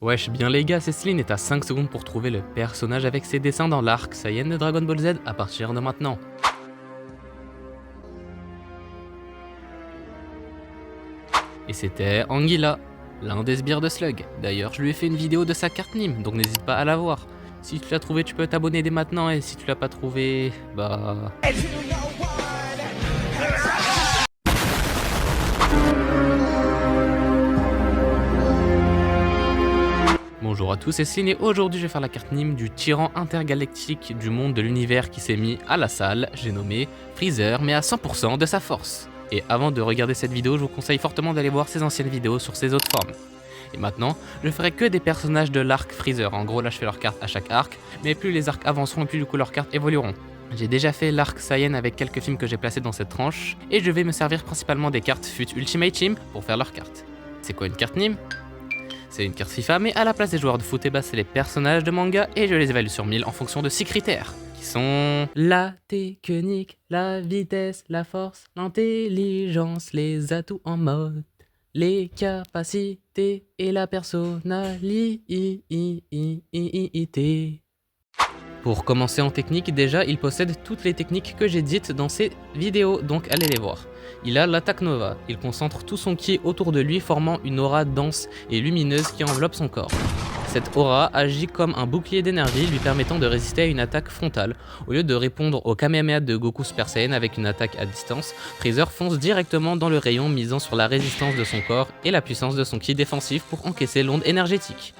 Wesh, bien les gars, c'est Céline et t'as 5 secondes pour trouver le personnage avec ses dessins dans l'arc Saiyan de Dragon Ball Z à partir de maintenant. Et c'était Anguilla, l'un des sbires de Slug. D'ailleurs, je lui ai fait une vidéo de sa carte Nîmes, donc n'hésite pas à la voir. Si tu l'as trouvé, tu peux t'abonner dès maintenant, et si tu l'as pas trouvé, bah... Bonjour à tous, c'est Céline et aujourd'hui je vais faire la carte Nîmes du tyran intergalactique du monde de l'univers qui s'est mis à la salle, j'ai nommé Freezer, mais à 100% de sa force. Et avant de regarder cette vidéo, je vous conseille fortement d'aller voir ses anciennes vidéos sur ses autres formes. Et maintenant, je ferai que des personnages de l'arc Freezer, en gros là je fais leurs cartes à chaque arc, mais plus les arcs avanceront et plus du coup leurs cartes évolueront. J'ai déjà fait l'arc Saiyan avec quelques films que j'ai placés dans cette tranche, et je vais me servir principalement des cartes FUT Ultimate Team pour faire leurs cartes. C'est quoi une carte Nîmes ? C'est une carte FIFA, mais à la place des joueurs de foot, c'est les personnages de manga et je les évalue sur 1000 en fonction de 6 critères, qui sont la technique, la vitesse, la force, l'intelligence, les atouts en mode, les capacités et la personnalité. Pour commencer en technique, déjà il possède toutes les techniques que j'ai dites dans ces vidéos, donc allez les voir. Il a l'attaque Nova, il concentre tout son ki autour de lui formant une aura dense et lumineuse qui enveloppe son corps. Cette aura agit comme un bouclier d'énergie lui permettant de résister à une attaque frontale. Au lieu de répondre au Kamehameha de Goku Super Saiyan avec une attaque à distance, Freezer fonce directement dans le rayon misant sur la résistance de son corps et la puissance de son ki défensif pour encaisser l'onde énergétique.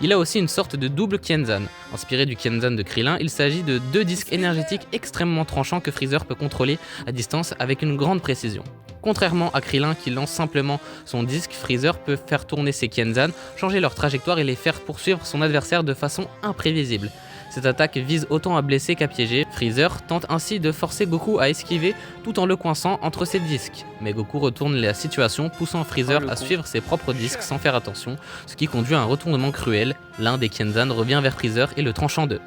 Il a aussi une sorte de double Kienzan. Inspiré du Kienzan de Krillin, il s'agit de deux disques énergétiques extrêmement tranchants que Freezer peut contrôler à distance avec une grande précision. Contrairement à Krillin qui lance simplement son disque, Freezer peut faire tourner ses Kienzan, changer leur trajectoire et les faire poursuivre son adversaire de façon imprévisible. Cette attaque vise autant à blesser qu'à piéger. Freezer tente ainsi de forcer Goku à esquiver tout en le coinçant entre ses disques. Mais Goku retourne la situation, poussant Freezer à suivre ses propres disques sans faire attention, ce qui conduit à un retournement cruel. L'un des Kienzan revient vers Freezer et le tranche en deux.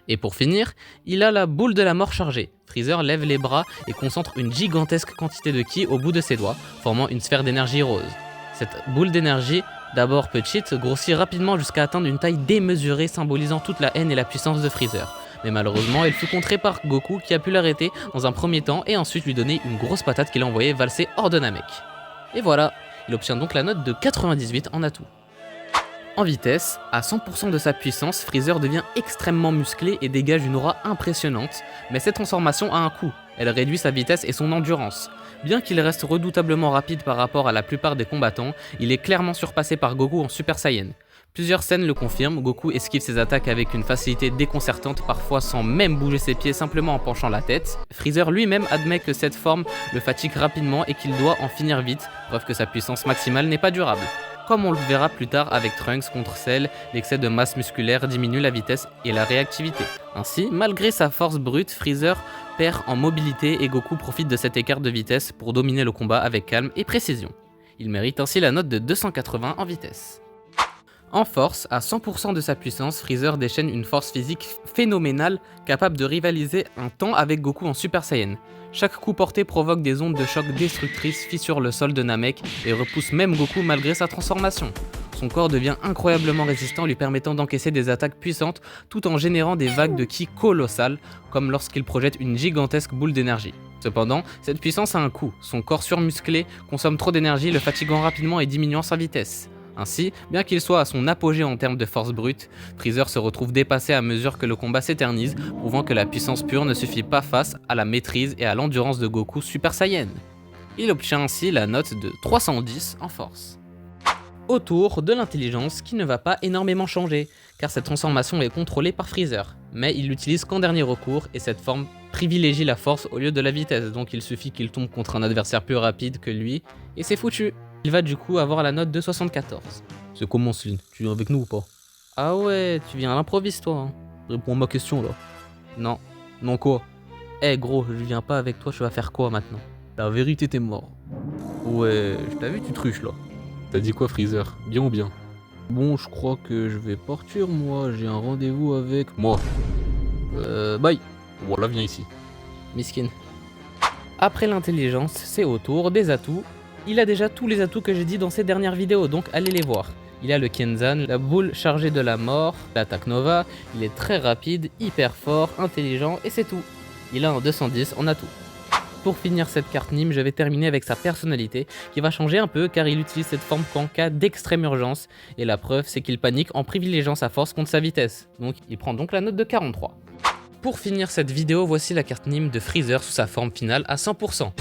Et pour finir, il a la boule de la mort chargée. Freezer lève les bras et concentre une gigantesque quantité de ki au bout de ses doigts, formant une sphère d'énergie rose. Cette boule d'énergie, d'abord petite, grossit rapidement jusqu'à atteindre une taille démesurée symbolisant toute la haine et la puissance de Freezer. Mais malheureusement, elle fut contrée par Goku qui a pu l'arrêter dans un premier temps et ensuite lui donner une grosse patate qu'il a envoyée valser hors de Namek. Et voilà, il obtient donc la note de 98 en atout. En vitesse, à 100% de sa puissance, Freezer devient extrêmement musclé et dégage une aura impressionnante, mais cette transformation a un coût, elle réduit sa vitesse et son endurance. Bien qu'il reste redoutablement rapide par rapport à la plupart des combattants, il est clairement surpassé par Goku en Super Saiyan. Plusieurs scènes le confirment, Goku esquive ses attaques avec une facilité déconcertante, parfois sans même bouger ses pieds, simplement en penchant la tête. Freezer lui-même admet que cette forme le fatigue rapidement et qu'il doit en finir vite, preuve que sa puissance maximale n'est pas durable. Comme on le verra plus tard avec Trunks contre Cell, l'excès de masse musculaire diminue la vitesse et la réactivité. Ainsi, malgré sa force brute, Freezer perd en mobilité et Goku profite de cet écart de vitesse pour dominer le combat avec calme et précision. Il mérite ainsi la note de 280 en vitesse. En force, à 100% de sa puissance, Freezer déchaîne une force physique phénoménale capable de rivaliser un temps avec Goku en Super Saiyan. Chaque coup porté provoque des ondes de choc destructrices, fissure le sol de Namek et repousse même Goku malgré sa transformation. Son corps devient incroyablement résistant, lui permettant d'encaisser des attaques puissantes tout en générant des vagues de ki colossales, comme lorsqu'il projette une gigantesque boule d'énergie. Cependant, cette puissance a un coût, son corps surmusclé consomme trop d'énergie, le fatiguant rapidement et diminuant sa vitesse. Ainsi, bien qu'il soit à son apogée en termes de force brute, Freezer se retrouve dépassé à mesure que le combat s'éternise, prouvant que la puissance pure ne suffit pas face à la maîtrise et à l'endurance de Goku Super Saiyan. Il obtient ainsi la note de 310 en force. Autour de l'intelligence qui ne va pas énormément changer, car cette transformation est contrôlée par Freezer, mais il l'utilise qu'en dernier recours et cette forme privilégie la force au lieu de la vitesse, donc il suffit qu'il tombe contre un adversaire plus rapide que lui, et c'est foutu. Il va du coup avoir la note de 74. C'est comment Céline? Tu viens avec nous ou pas? Ah ouais, tu viens à l'improviste toi hein. Réponds à ma question là. Non. Non quoi? Eh gros, je viens pas avec toi, tu vas faire quoi maintenant? La vérité t'es mort. Ouais, je t'ai vu tu truches là. T'as dit quoi Freezer? Bien ou bien? Bon, je crois que je vais partir moi, j'ai un rendez-vous avec moi. Bye. Voilà, viens ici. Miskin. Après l'intelligence, c'est au tour des atouts. Il a déjà tous les atouts que j'ai dit dans ces dernières vidéos, donc allez les voir. Il a le Kenzan, la boule chargée de la mort, l'attaque Nova, il est très rapide, hyper fort, intelligent et c'est tout. Il a un 210, on a tout. Pour finir cette carte Nîmes, je vais terminer avec sa personnalité qui va changer un peu car il utilise cette forme qu'en cas d'extrême urgence et la preuve c'est qu'il panique en privilégiant sa force contre sa vitesse. Donc il prend donc la note de 43. Pour finir cette vidéo, voici la carte Nîmes de Freezer sous sa forme finale à 100%.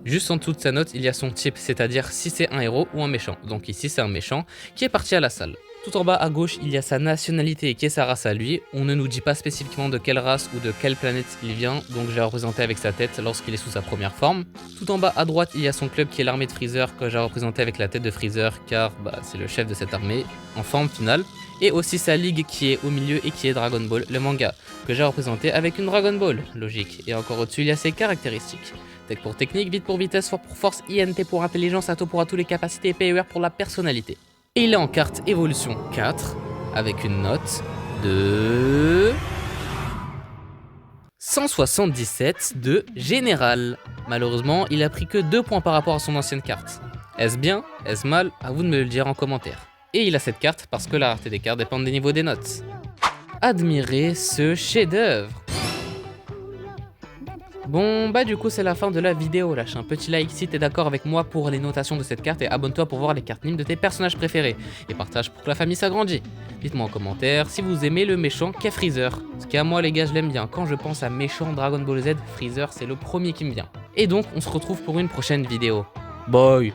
Juste en dessous de sa note, il y a son type, c'est-à-dire si c'est un héros ou un méchant. Donc ici c'est un méchant qui est parti à la salle. Tout en bas à gauche, il y a sa nationalité qui est sa race à lui. On ne nous dit pas spécifiquement de quelle race ou de quelle planète il vient, donc j'ai représenté avec sa tête lorsqu'il est sous sa première forme. Tout en bas à droite, il y a son club qui est l'armée de Freezer que j'ai représenté avec la tête de Freezer car c'est le chef de cette armée en forme finale. Et aussi sa ligue qui est au milieu et qui est Dragon Ball, le manga, que j'ai représenté avec une Dragon Ball, logique. Et encore au-dessus, il y a ses caractéristiques. Tech pour technique, vite pour vitesse, fort pour force, INT pour intelligence, Ato pour tous les capacités et PUR pour la personnalité. Et il est en carte évolution 4 avec une note de 177 de général. Malheureusement, il a pris que 2 points par rapport à son ancienne carte. Est-ce bien? Est-ce mal? À vous de me le dire en commentaire. Et il a cette carte parce que la rareté des cartes dépend des niveaux des notes. Admirez ce chef-d'œuvre. Bon du coup c'est la fin de la vidéo, lâche un petit like si t'es d'accord avec moi pour les notations de cette carte et abonne-toi pour voir les cartes Nîmes de tes personnages préférés et partage pour que la famille s'agrandisse. Dites-moi en commentaire si vous aimez le méchant qu'est Freezer, parce qu'à moi les gars je l'aime bien, quand je pense à méchant Dragon Ball Z, Freezer c'est le premier qui me vient. Et donc on se retrouve pour une prochaine vidéo. Bye.